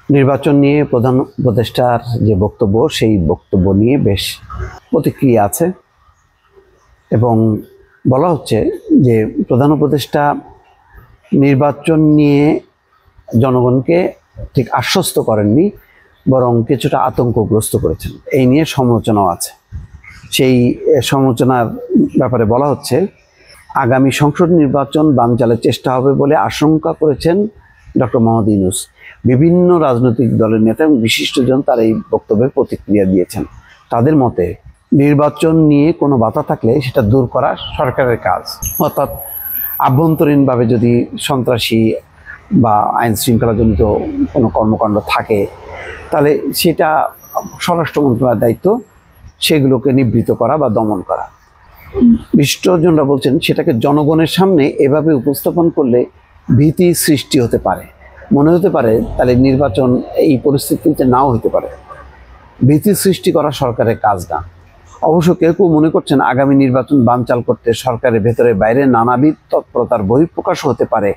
নির্বাচন নিয়ে প্রধান উপদেষ্টার যে বক্তব্য, সেই বক্তব্য নিয়ে বেশ প্রতিক্রিয়া আছে এবং বলা হচ্ছে যে প্রধান উপদেষ্টা নির্বাচন নিয়ে জনগণকে ঠিক আশ্বস্ত করেননি, বরং কিছুটা আতঙ্কগ্রস্ত করেছেন। এই নিয়ে সমালোচনাও আছে। সেই সমালোচনার ব্যাপারে বলা হচ্ছে, আগামী সংসদ নির্বাচন বানচালের চেষ্টা হবে বলে আশঙ্কা করেছেন ডক্টর মোহাম্মদ ইউনূস। বিভিন্ন রাজনৈতিক দলের নেতা এবং বিশিষ্টজন তার এই বক্তব্যের প্রতিক্রিয়া দিয়েছেন। তাদের মতে নির্বাচন নিয়ে কোনো বাধা থাকলে সেটা দূর করা সরকারের কাজ, অর্থাৎ আভ্যন্তরীণভাবে যদি সন্ত্রাসী বা আইন শৃঙ্খলাজনিত কোনো কর্মকাণ্ড থাকে তাহলে সেটা স্বরাষ্ট্র মন্ত্রণালয়ের দায়িত্ব, সেগুলোকে নিবৃত্ত করা বা দমন করা। বিশিষ্টজনরা বলছেন সেটাকে জনগণের সামনে এভাবে উপস্থাপন করলে ভীতি সৃষ্টি হতে পারে, মনে হতে পারে তাহলে নির্বাচন এই পরিস্থিতিতে নাও হতে পারে। ভীতি সৃষ্টি করা সরকারের কাজ না। অবশ্য কেউ কেউ মনে করছেন আগামী নির্বাচন বানচাল করতে সরকারের ভেতরে বাইরে নানাবিধ তৎপরতার বহিঃপ্রকাশ হতে পারে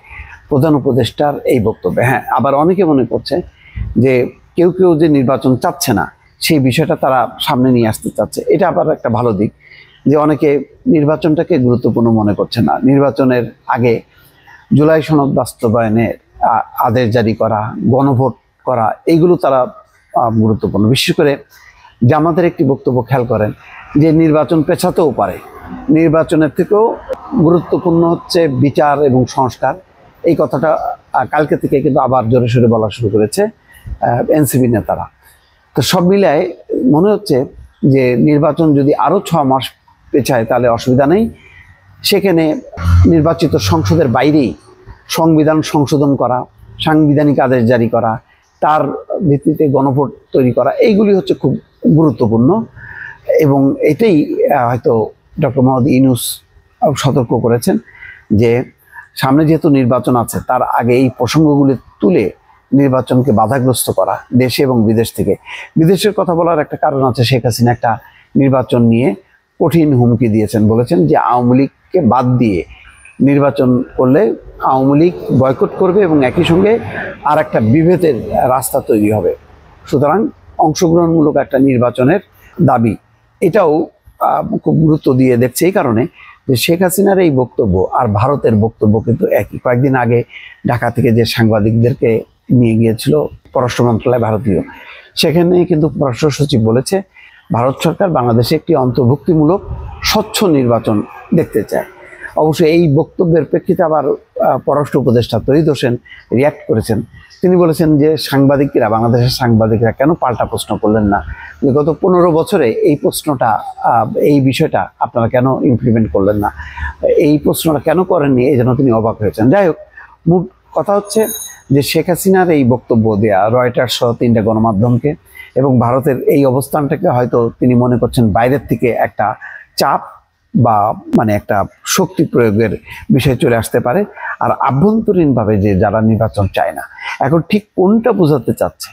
প্রধান উপদেষ্টার এই বক্তব্যে। হ্যাঁ, আবার অনেকে মনে করছে যে কেউ কেউ যে নির্বাচন চাচ্ছে না সেই বিষয়টা তারা সামনে নিয়ে আসতে চাচ্ছে। এটা আবার একটা ভালো দিক যে অনেকে নির্বাচনটাকে গুরুত্বপূর্ণ মনে করছে না। নির্বাচনের আগে জুলাই সনদ বাস্তবায়নের আদেশ জারি করা, গণভোট করা, এইগুলো তারা গুরুত্বপূর্ণ। বিশেষ করে জামাতের একটি বক্তব্য খেয়াল করেন যে নির্বাচন পেছাতেও পারে, নির্বাচনের থেকেও গুরুত্বপূর্ণ হচ্ছে বিচার এবং সংস্কার। এই কথাটা কালকে থেকে কিন্তু আবার জোরে সোরে বলা শুরু করেছে এনসিপি নেতারা। তো সব মিলায় মনে হচ্ছে যে নির্বাচন যদি আরও 6 মাস পেছায় তাহলে অসুবিধা নেই। সেখানে নির্বাচিত সংসদের বাইরেই সংবিধান সংশোধন করা, সাংবিধানিক আদেশ জারি করা, তার ভিত্তিতে গণভোট তৈরি করা, এইগুলি হচ্ছে খুব গুরুত্বপূর্ণ। এবং এটাই হয়তো ডক্টর মোহাম্মদ ইউনূস সতর্ক করেছেন যে সামনে যেহেতু নির্বাচন আছে তার আগে এই প্রসঙ্গগুলি তুলে নির্বাচনকে বাধাগ্রস্ত করা, দেশে এবং বিদেশ থেকে। বিদেশের কথা বলার একটা কারণ আছে, শেখ হাসিনা একটা নির্বাচন নিয়ে কঠিন হুমকি দিয়েছেন, বলেছেন যে আওয়ামী লীগকে বাদ দিয়ে নির্বাচন করলে আওয়ামী লীগ বয়কট করবে এবং একই সঙ্গে আর একটা বিভেদের রাস্তা তৈরি হবে। সুতরাং অংশগ্রহণমূলক একটা নির্বাচনের দাবি, এটাও খুব গুরুত্ব দিয়ে দেখছে এই কারণে যে শেখ হাসিনার এই বক্তব্য আর ভারতের বক্তব্য কিন্তু একই। কয়েকদিন আগে ঢাকা থেকে যে সাংবাদিকদেরকে নিয়ে গিয়েছিল পররাষ্ট্র মন্ত্রণালয় ভারতীয়, সেখানে কিন্তু পররাষ্ট্র সচিব বলেছে ভারত সরকার বাংলাদেশে একটি অন্তর্ভুক্তিমূলক স্বচ্ছ নির্বাচন দেখতে চায়। অবশ্য এই বক্তব্যের প্রেক্ষিতে আবার পররাষ্ট্র উপদেষ্টা তৌহিদ হোসেন রিয়াক্ট করেছেন। তিনি বলেছেন যে সাংবাদিকরা, বাংলাদেশের সাংবাদিকরা কেন পাল্টা প্রশ্ন করলেন না, যে গত 15 বছরে এই প্রশ্নটা, এই বিষয়টা আপনারা কেন ইমপ্লিমেন্ট করলেন না, এই প্রশ্নটা কেন করেননি, এই জন্য তিনি অবাক হয়েছেন। যাই হোক, মূল কথা হচ্ছে যে শেখ হাসিনার এই বক্তব্য দেয়া রয়টার্স সহ 3টা গণমাধ্যমকে এবং ভারতের এই অবস্থানটাকে হয়তো তিনি মনে করছেন বাইরের থেকে একটা চাপ বা মানে একটা শক্তি প্রয়োগের বিষয় চলে আসতে পারে। আর আভ্যন্তরীণভাবে যে যারা নির্বাচন চায় না, এখন ঠিক কোনটা বোঝাতে চাচ্ছে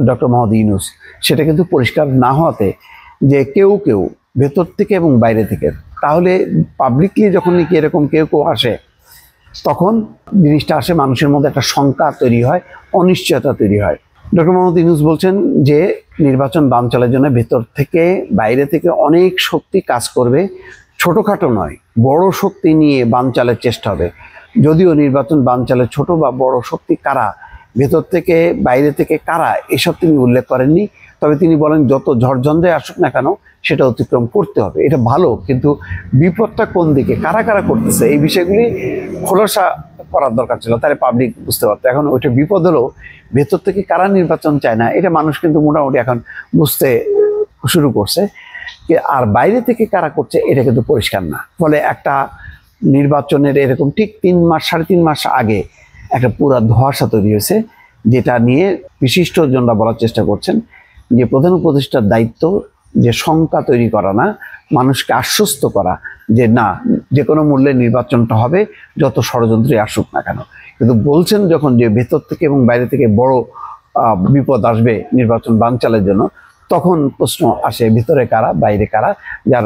ডক্টর মোহাম্মদ ইউনূস সেটা কিন্তু পরিষ্কার না হওয়াতে যে কেউ কেউ ভেতর থেকে এবং বাইরে থেকে, তাহলে পাবলিকলি যখন নাকি এরকম কেউ কেউ আসে তখন জিনিসটা আসে মানুষের মধ্যে একটা শঙ্কা তৈরি হয়, অনিশ্চয়তা তৈরি হয়। ডক্টর মোহাম্মদ ইউনূস বলছেন যে নির্বাচন বানচালের জন্য ভেতর থেকে বাইরে থেকে অনেক শক্তি কাজ করবে, ছোটোখাটো নয়, বড় শক্তি নিয়ে বানচালের চেষ্টা হবে। যদিও নির্বাচন বানচালের ছোট বা বড় শক্তি কারা, ভেতর থেকে বাইরে থেকে কারা, এসব তিনি উল্লেখ করেননি। তবে তিনি বলেন যত ঝড়ঝঞ্ঝায় আসুক না কেন সেটা অতিক্রম করতে হবে। এটা ভালো, কিন্তু বিপদটা কোন দিকে, কারা কারা করতেছে, এই বিষয়গুলি খোলাসা করার দরকার ছিল, তাহলে পাবলিক বুঝতে পারতো। এখন ওইটা বিপদ হলো ভেতর থেকে কারা নির্বাচন চায় না, এটা মানুষ কিন্তু মোটামুটি এখন বুঝতে শুরু করছে। আর বাইরে থেকে কারা করছে এটা কিন্তু পরিষ্কার না। ফলে একটা নির্বাচনের এরকম ঠিক 3 মাস 3.5 মাস আগে একটা পুরো ধোঁয়াশা তৈরি হয়েছে, যেটা নিয়ে বিশিষ্টজনরা বলার চেষ্টা করছেন যে প্রধান উপদেষ্টার দায়িত্ব যে শঙ্কা তৈরি করা না, মানুষকে আশ্বস্ত করা যে না, যে কোনো মূল্যে নির্বাচনটা হবে, যত ষড়যন্ত্রই আসুক না কেন। কিন্তু বলছেন যখন যে ভেতর থেকে এবং বাইরে থেকে বড় বিপদ আসবে নির্বাচন বানচালের জন্য, তখন প্রশ্ন আসে ভিতরে কারা বাইরে কারা, যার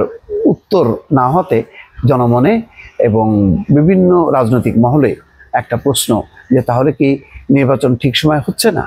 উত্তর না হতে জনমনে এবং বিভিন্ন রাজনৈতিক মহলে একটা প্রশ্ন যে তাহলে কি নির্বাচন ঠিক সময় হচ্ছে না।